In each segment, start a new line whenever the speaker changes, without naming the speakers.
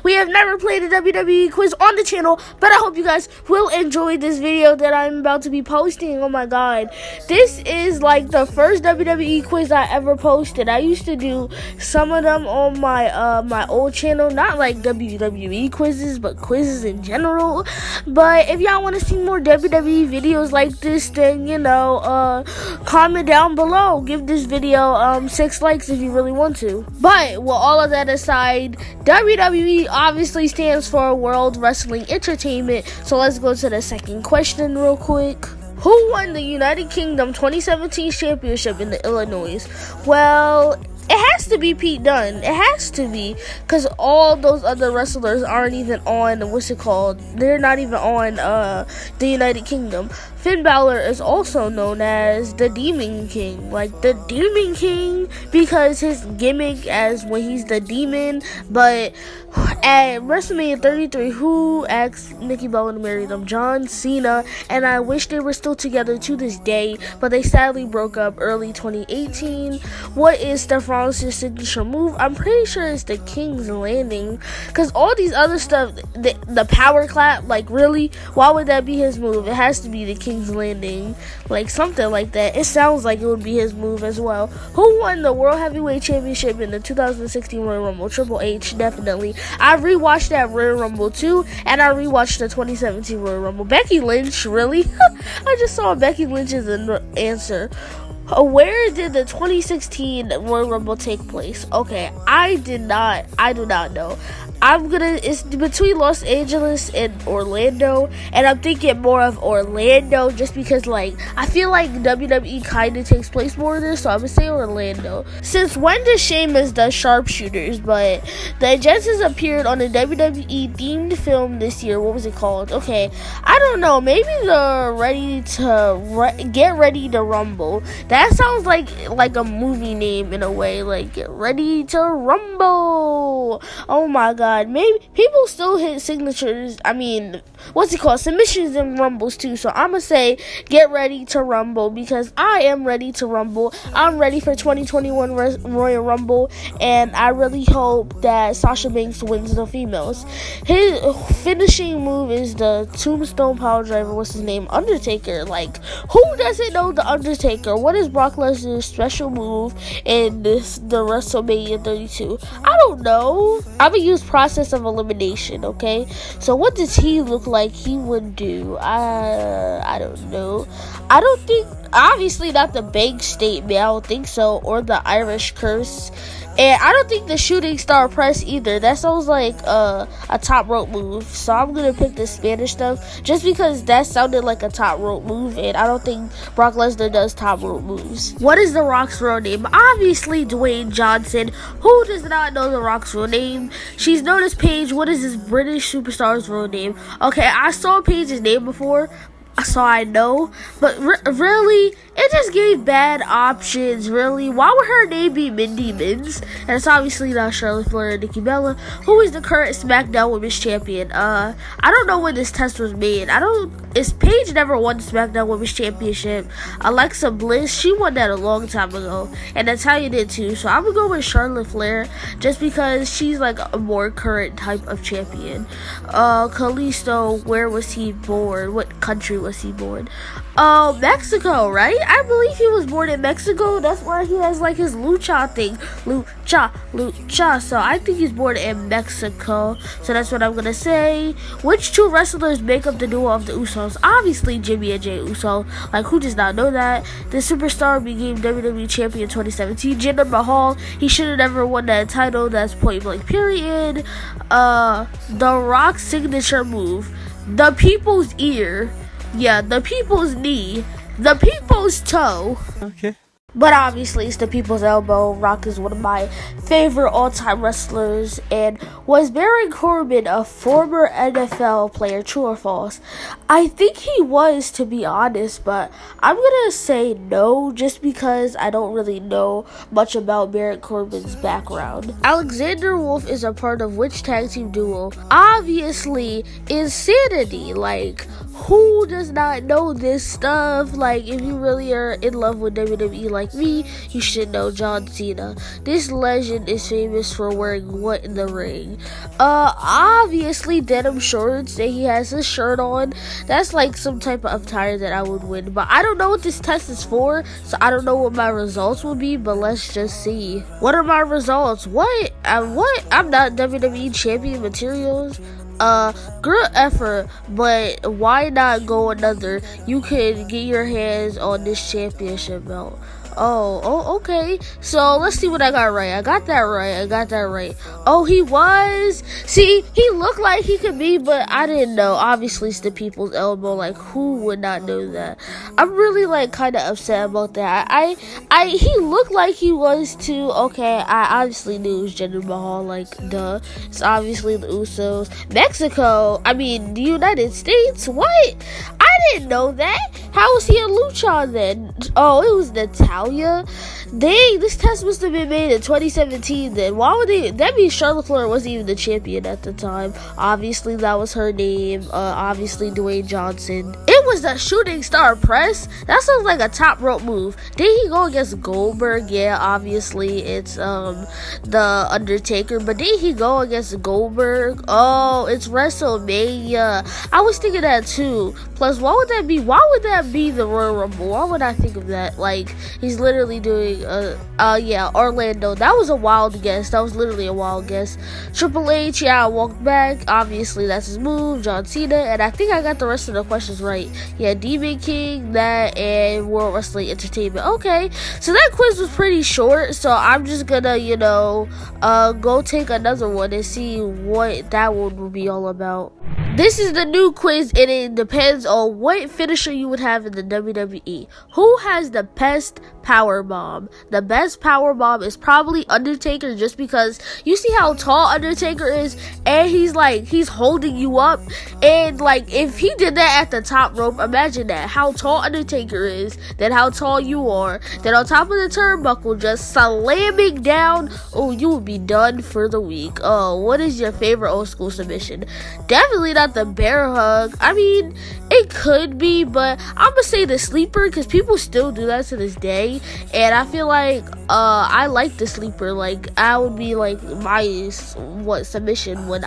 We have never played a WWE quiz on the channel, but I hope you guys will enjoy this video that I'm about to be posting. Oh my god. This is like the first WWE quiz I ever posted. I used to do some of them on my my old channel, not like WWE quizzes, but quizzes in general. But if y'all want to see more WWE videos like this, then comment down below. Give this video 6 likes if you really want to. But with all of that aside, WWE obviously stands for World Wrestling Entertainment. So let's go to the second question real quick. Who won the United Kingdom 2017 championship in the Illinois? Well, it has to be Pete Dunne. It has to be, because all those other wrestlers aren't even on, they're not even on the United Kingdom. Finn Balor is also known as the Demon King, like the Demon King, because his gimmick as when he's the demon. But at WrestleMania 33, who asked Nikki Bella to marry them? John Cena, and I wish they were still together to this day, but they sadly broke up early 2018. What is Steph Rollins' signature move? I'm pretty sure it's the King's Landing, because all these other stuff, the power clap, like really, why would that be his move? It has to be the King's Landing, like something like that. It sounds like it would be his move as well. Who won the World Heavyweight Championship in the 2016 Royal Rumble? Triple H, definitely. I rewatched that Royal Rumble too, and I rewatched the 2017 Royal Rumble. Becky Lynch, really? I just saw Becky Lynch as an answer. Where did the 2016 Royal Rumble take place? Okay, I do not know. It's between Los Angeles and Orlando, and I'm thinking more of Orlando just because, like, I feel like WWE kind of takes place more there, so I'm gonna say Orlando. Since when does Sheamus does sharpshooters? But the Jetsons appeared on a WWE themed film this year. What was it called? Okay, I don't know. Maybe the Get Ready to Rumble. That sounds like a movie name in a way, like Get Ready to Rumble. Oh my god. Maybe people still hit signatures. Submissions and rumbles too. So I'm gonna say Get Ready to Rumble, because I am ready to rumble. I'm ready for 2021 Royal Rumble, and I really hope that Sasha Banks wins the females. His finishing move is the Tombstone Piledriver. What's his name? Undertaker. Like, who doesn't know the Undertaker? What is Brock Lesnar's special move in the WrestleMania 32? I don't know. I'm gonna use process of elimination, okay? So what does he look like he would do? I don't know. I don't think, obviously not the bank statement, I don't think so, or the Irish curse. And I don't think the shooting star press either. That sounds like a top rope move. So I'm going to pick the Spanish stuff just because that sounded like a top rope move. And I don't think Brock Lesnar does top rope moves. What is The Rock's real name? Obviously Dwayne Johnson. Who does not know The Rock's real name? She's known as Paige. What is this British superstar's real name? Okay, I saw Paige's name before, so I know, but really, it just gave bad options, really. Why would her name be Mindy Mins? And it's obviously not Charlotte Flair and Nikki Bella. Who is the current SmackDown Women's Champion? I don't know when this test was made. Paige never won the SmackDown Women's Championship. Alexa Bliss, she won that a long time ago, and Natalya did too. So I'm gonna go with Charlotte Flair, just because she's like a more current type of champion. Kalisto, where was he born? What country was he born? Mexico, right? I believe he was born in Mexico. That's where he has like his lucha thing. Lucha. So I think he's born in Mexico. So that's what I'm gonna say. Which two wrestlers make up the duo of the Usos? Obviously Jimmy and Jey Uso. Like, who does not know that? The superstar became WWE champion in 2017. Jinder Mahal, he should have never won that title. That's point blank period. The Rock's signature move, the people's ear. Yeah, the people's knee, the people's toe. Okay. But obviously, it's the people's elbow. Rock is one of my favorite all-time wrestlers. And was Baron Corbin a former NFL player? True or false? I think he was, to be honest, but I'm gonna say no, just because I don't really know much about Baron Corbin's background. Alexander Wolf is a part of which tag team duo? Obviously, Insanity. Like, who does not know this stuff? Like, if you really are in love with WWE like me, you should know John Cena. This legend is famous for wearing what in the ring? Obviously denim shorts that he has his shirt on. That's like some type of attire that I would win. But I don't know what this test is for, so I don't know what my results will be, but let's just see. What are my results? What? I'm not WWE champion materials. Good effort, but why not go another? You can get your hands on this championship belt. Oh, okay. So let's see what I got right. I got that right. Oh, he was. See, he looked like he could be, but I didn't know. Obviously, it's the people's elbow. Like, who would not know that? I'm really like kind of upset about that. He looked like he was too. Okay, I obviously knew it was Jinder Mahal. Like, duh. It's obviously the Usos. Mexico. I mean, the United States. What? I didn't know that. How was he a lucha then? Oh, it was Natalia. Dang, this test must have been made in 2017 then. Why would they? That means Charlotte Flair wasn't even the champion at the time. Obviously, that was her name. Obviously, Dwayne Johnson. It was a shooting star press. That sounds like a top rope move. Did he go against Goldberg? Yeah, obviously, it's the Undertaker. But did he go against Goldberg? Oh, it's WrestleMania. I was thinking that too. Plus, what would that be? Why would that be the Royal Rumble? Why would I think of that? Like, he's literally doing yeah, Orlando. That was a wild guess. That was literally a wild guess. Triple H, yeah, I walked back. Obviously, that's his move. John Cena, and I think I got the rest of the questions right. Yeah, Demon King, that, and World Wrestling Entertainment. Okay, so that quiz was pretty short, so I'm just gonna, go take another one and see what that one will be all about. This is the new quiz, and it depends on what finisher you would have in the WWE. Who has the best power bomb? The best power bomb is probably Undertaker, just because you see how tall Undertaker is, and he's holding you up, and like if he did that at the top rope, imagine that, how tall Undertaker is, then how tall you are, then on top of the turnbuckle just slamming down. Oh, you would be done for the week. Oh, what is your favorite old school submission? Definitely not the bear hug. I mean, it could be, but I'm gonna say the sleeper, because people still do that to this day, and I feel like I like the sleeper. Like, I would be like my submission when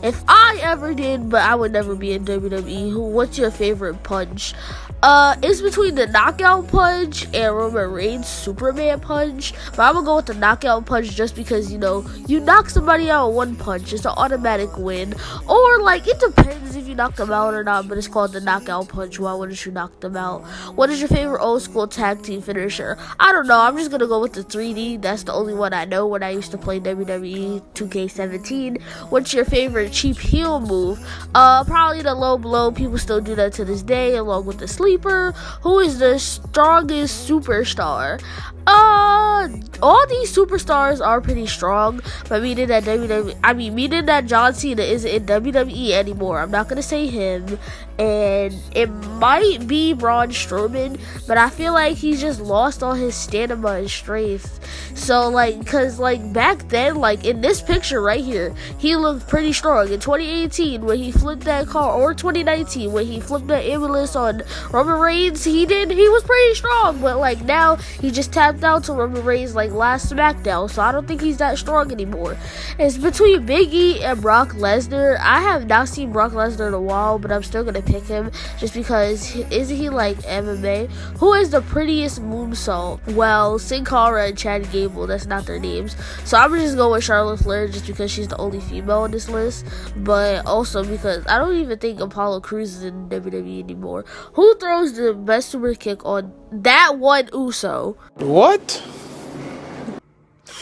if I ever did, but I would never be in WWE. What's your favorite punch? It's between the knockout punch and Roman Reigns' Superman punch, but I'm gonna go with the knockout punch just because, you knock somebody out with one punch, it's an automatic win. Or like, it depends if you knock them out or not, but it's called the knockout punch. Why wouldn't you knock them out? What is your favorite old school tag team finisher? I don't know, I'm just gonna go with the 3D. That's the only one I know when I used to play WWE 2K17. What's your favorite cheap heel move? Probably the low blow. People still do that to this day, along with the sleeper. Who is the strongest superstar? All these superstars are pretty strong, but meaning that John Cena isn't in WWE anymore. I'm not gonna say him, and it might be Braun Strowman, but I feel like he's just lost all his stamina and strength. So cause back then, in this picture right here, he looked pretty strong. In 2018 when he flipped that car, or 2019 when he flipped the ambulance on Roman Reigns, he was pretty strong, but now he just tapped out to Roman Reigns last SmackDown, so I don't think he's that strong anymore. It's between Big E and Brock Lesnar. I have not seen Brock Lesnar in a while, but I'm still gonna pick him just because isn't he MMA? Who is the prettiest moonsault? Well, Sin Cara and Chad Gable, that's not their names, so I'm just going with Charlotte Flair just because she's the only female on this list, but also because I don't even think Apollo Crews is in WWE anymore. Who throws the best super kick on that one Uso?
What?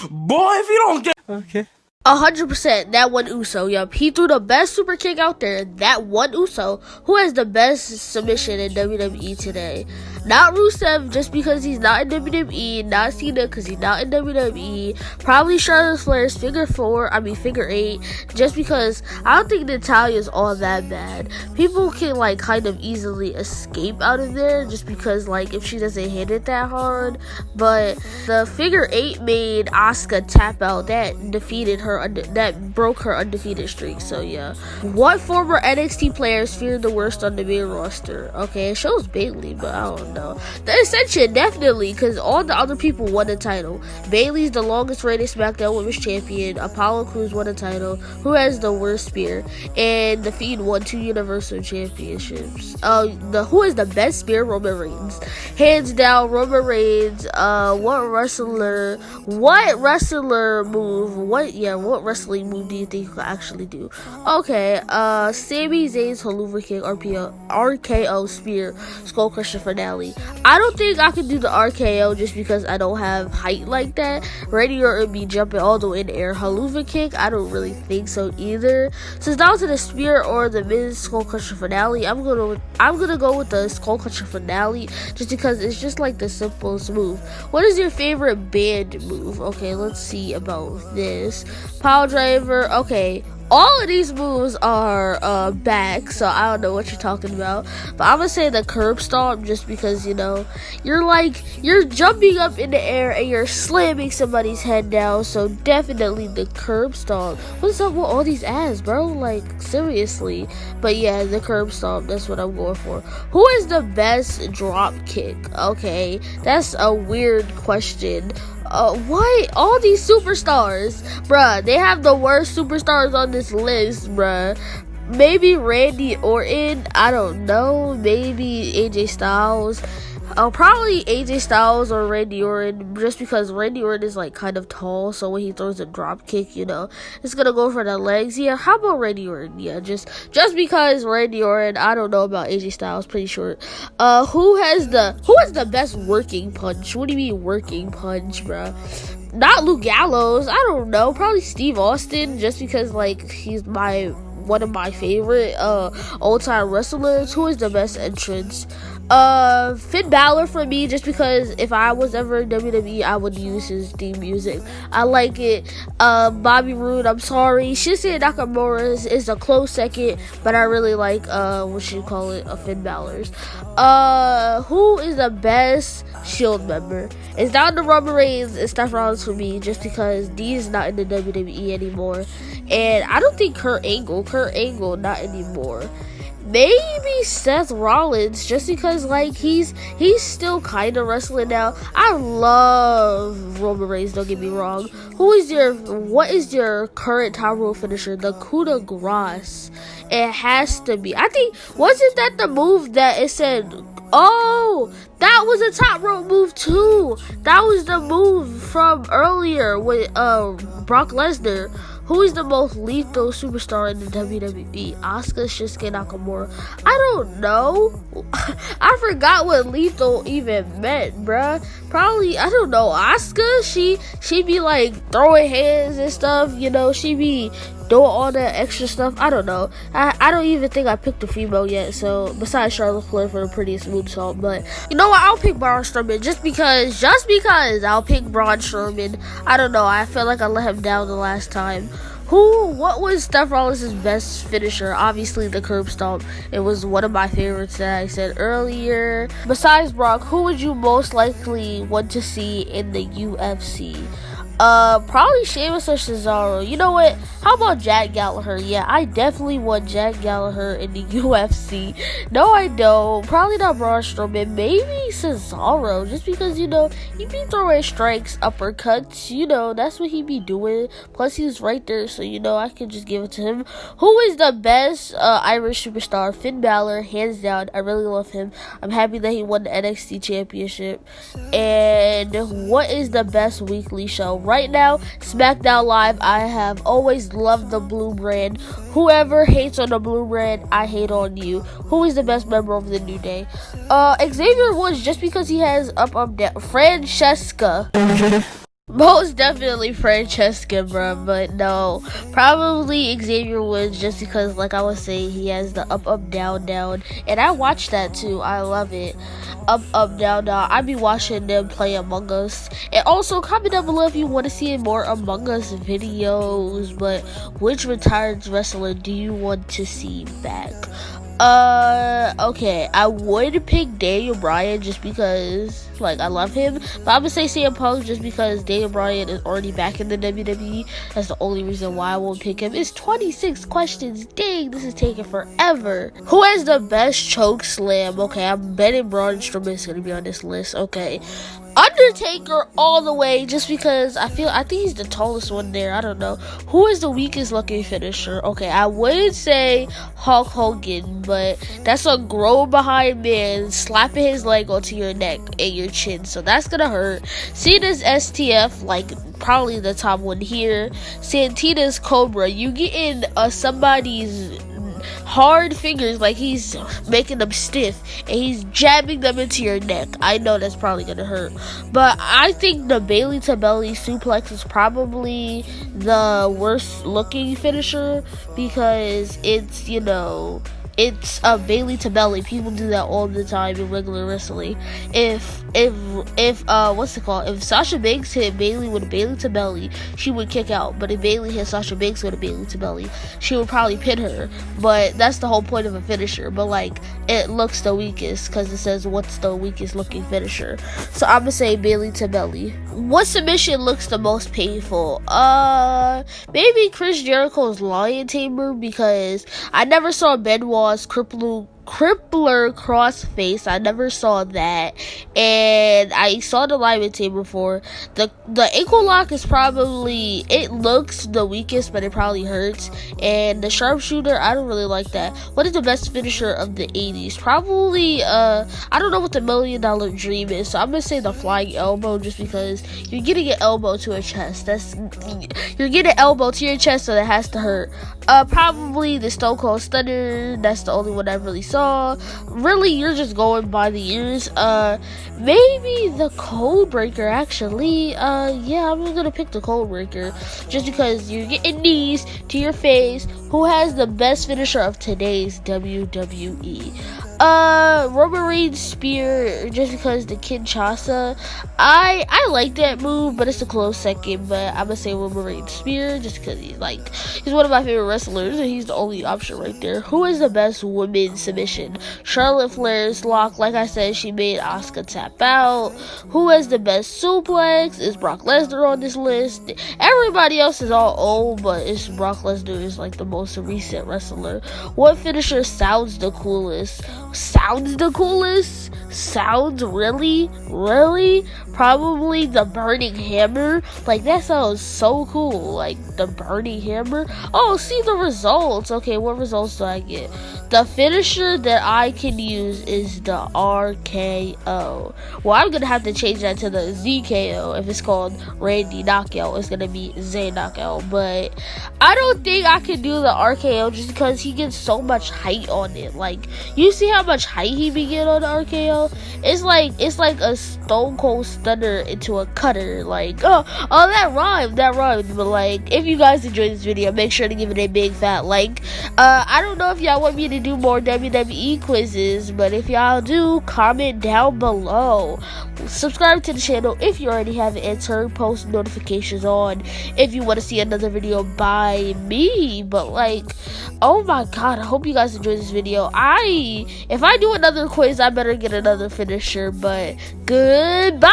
Boy, if you don't get... Okay.
100% that one Uso. Yup, he threw the best super kick out there. That one Uso. Who has the best submission in WWE today? Not Rusev just because he's not in WWE, not Cena because he's not in WWE, probably Charlotte Flair's figure 8, just because I don't think Natalia's all that bad. People can like kind of easily escape out of there just because like if she doesn't hit it that hard, but the figure 8 made Asuka tap out. That defeated her, that broke her undefeated streak. So yeah. What former NXT players feared the worst on the main roster? Okay, it shows Bayley, but I don't know. The Ascension, definitely, because all the other people won the title. Bayley's the longest reigning SmackDown Women's Champion. Apollo Crews won the title. Who has the worst spear? And The Fiend won 2 Universal Championships. Who is the best spear? Roman Reigns. Hands down, Roman Reigns. What wrestling move do you think you could actually do? Okay, Sami Zayn's Helluva Kick, RKO spear, Skull Crusher finale. I don't think I could do the RKO just because I don't have height like that. Randy Orton be jumping all the way in the air. Helluva Kick, I don't really think so either. Since that was in the spear or the Miz Skull Crusher finale, I'm gonna go with the Skull Crusher finale just because it's just like the simplest move. What is your favorite band move? Okay, let's see about this. Power driver. Okay, all of these moves are back, so I don't know what you're talking about, but I'm gonna say the curb stomp just because, you know, you're jumping up in the air and you're slamming somebody's head down, so definitely the curb stomp. What's up with all these ads, bro? Like, seriously. But yeah, the curb stomp, that's what I'm going for. Who is the best drop kick? Okay, that's a weird question. What? All these superstars, bruh, they have the worst superstars on this list, bruh. Maybe Randy Orton, I don't know. Maybe AJ Styles. Probably AJ Styles or Randy Orton, just because Randy Orton is like kind of tall, so when he throws a drop kick, you know, it's gonna go for the legs. Yeah, how about Randy Orton? Yeah, just because Randy Orton. I don't know about AJ Styles, pretty short. Who has the best working punch? What do you mean working punch, bro? Not Luke Gallows. I don't know. Probably Steve Austin, just because like he's one of my favorite old-time wrestlers. Who is the best entrance? Finn Balor for me, just because if I was ever in WWE, I would use his theme music. I like it. Bobby Roode, I'm sorry. Shinsuke Nakamura is a close second, but I really like, Finn Balor's. Who is the best Shield member? It's down to Roman Reigns and Seth Rollins for me, just because Dee's not in the WWE anymore. And I don't think Kurt Angle, not anymore. Maybe Seth Rollins, just because like he's still kind of wrestling now. I love Roman Reigns, don't get me wrong. What is your current time rule finisher? The coup de grace. It has to be. I think, wasn't that the move that it said? Oh, that was a top rope move too. That was the move from earlier with Brock Lesnar. Who is the most lethal superstar in the WWE? Asuka, Shinsuke Nakamura? I don't know. I forgot what lethal even meant, bruh. Probably, I don't know. Asuka, she be like throwing hands and stuff, you know. She be doing all that extra stuff. I don't know. I don't even think I picked a female yet. So besides Charlotte Flair for the prettiest moonsault, but you know what? I'll pick Braun Strowman just because I'll pick Braun Strowman. I don't know. I feel like I let him down the last time. What was Seth Rollins' best finisher? Obviously the curb stomp. It was one of my favorites that I said earlier. Besides Brock, who would you most likely want to see in the UFC? Probably Sheamus or Cesaro. You know what? How about Jack Gallagher? Yeah, I definitely want Jack Gallagher in the UFC. No, I don't. Probably not Braun Strowman. Maybe Cesaro, just because, you know, he be throwing strikes, uppercuts. You know, that's what he be doing. Plus, he's right there, so, you know, I can just give it to him. Who is the best Irish superstar? Finn Balor, hands down. I really love him. I'm happy that he won the NXT Championship. And what is the best weekly show? Right now, SmackDown Live. I have always loved the blue brand. Whoever hates on the blue brand, I hate on you. Who is the best member of the New Day? Xavier Woods, just because he has up down. Francesca. Most definitely Francesca, bro, but no, probably Xavier Woods, just because, like I was saying, he has the up, up, down, down, and I watch that too. I love it. Up, up, down, down. I be watching them play Among Us, and also comment down below if you want to see more Among Us videos. But which retired wrestler do you want to see back? Okay, I would pick Daniel Bryan just because, like, I love him. But I'm gonna say CM Punk just because Daniel Bryan is already back in the WWE. That's the only reason why I won't pick him. It's 26 questions. Dang, this is taking forever. Who has the best choke slam? Okay, I'm betting Braun Strowman is gonna be on this list. Okay. Undertaker all the way, just because I think he's the tallest one there. I don't know. Who is the weakest looking finisher? Okay, I would say Hulk Hogan, but that's a grow behind man slapping his leg onto your neck and your chin, so that's gonna hurt. Cena's STF, like, probably the top one here. Santina's Cobra, you getting somebody's hard fingers, like he's making them stiff and he's jabbing them into your neck. I know that's probably gonna hurt, but I think the Bailey to belly suplex is probably the worst looking finisher because it's, you know, it's a Bailey to belly. People do that all the time in regular wrestling. If what's it called? If Sasha Banks hit Bailey with a Bailey to belly, she would kick out. But if Bailey hit Sasha Banks with a Bailey to belly, she would probably pin her. But that's the whole point of a finisher. But like, it looks the weakest because it says what's the weakest looking finisher. So I'm gonna say Bailey to belly. What submission looks the most painful? Maybe Chris Jericho's Lion Tamer, because I never saw Benoit's crippler crossface. I never saw that, and I saw the lineman table before. The ankle lock is probably, it looks the weakest, but it probably hurts. And the sharpshooter, I don't really like that. What is the best finisher of the 80s? Probably I don't know what the $1 Million Dream is, so I'm gonna say the flying elbow, just because you're getting an elbow to a chest. You're getting an elbow to your chest, so that has to hurt. Probably the Stone Cold Stunner. That's the only one I really saw. Really, you're just going by the ears. Maybe the Code Breaker, actually. Yeah, I'm gonna pick the Code Breaker just because you're getting knees to your face. Who has the best finisher of today's WWE? Roman Reigns spear, just because the Kinshasa. I like that move, but it's a close second. But I'm gonna say Roman Reigns spear, just because he's one of my favorite wrestlers, and he's the only option right there. Who is the best women's submission? Charlotte Flair's lock. Like I said, she made Asuka tap out. Who has the best suplex? Is Brock Lesnar on this list? Everybody else is all old, but it's Brock Lesnar is like the most recent wrestler. What finisher sounds the coolest? Sounds really probably the burning hammer. Like, that sounds so cool, like the burning hammer. Oh, see the results. Okay, what results do I get? The finisher that I can use is the RKO. Well, I'm gonna have to change that to the ZKO. If it's called Randy Knockout, it's gonna be Zayn Knockout. But I don't think I can do the RKO just because he gets so much height on it. Like, you see how much height he be getting on the RKO? It's like a Stone Cold Stunner into a cutter. Like, oh, that rhymed. But like, if you guys enjoyed this video, make sure to give it a big fat like. I don't know if y'all want me to do more WWE quizzes, but if y'all do, comment down below. Subscribe to the channel if you already haven't, and turn post notifications on if you want to see another video by me. But like, oh my god, I hope you guys enjoyed this video. If I do another quiz, I better get another finisher. But goodbye.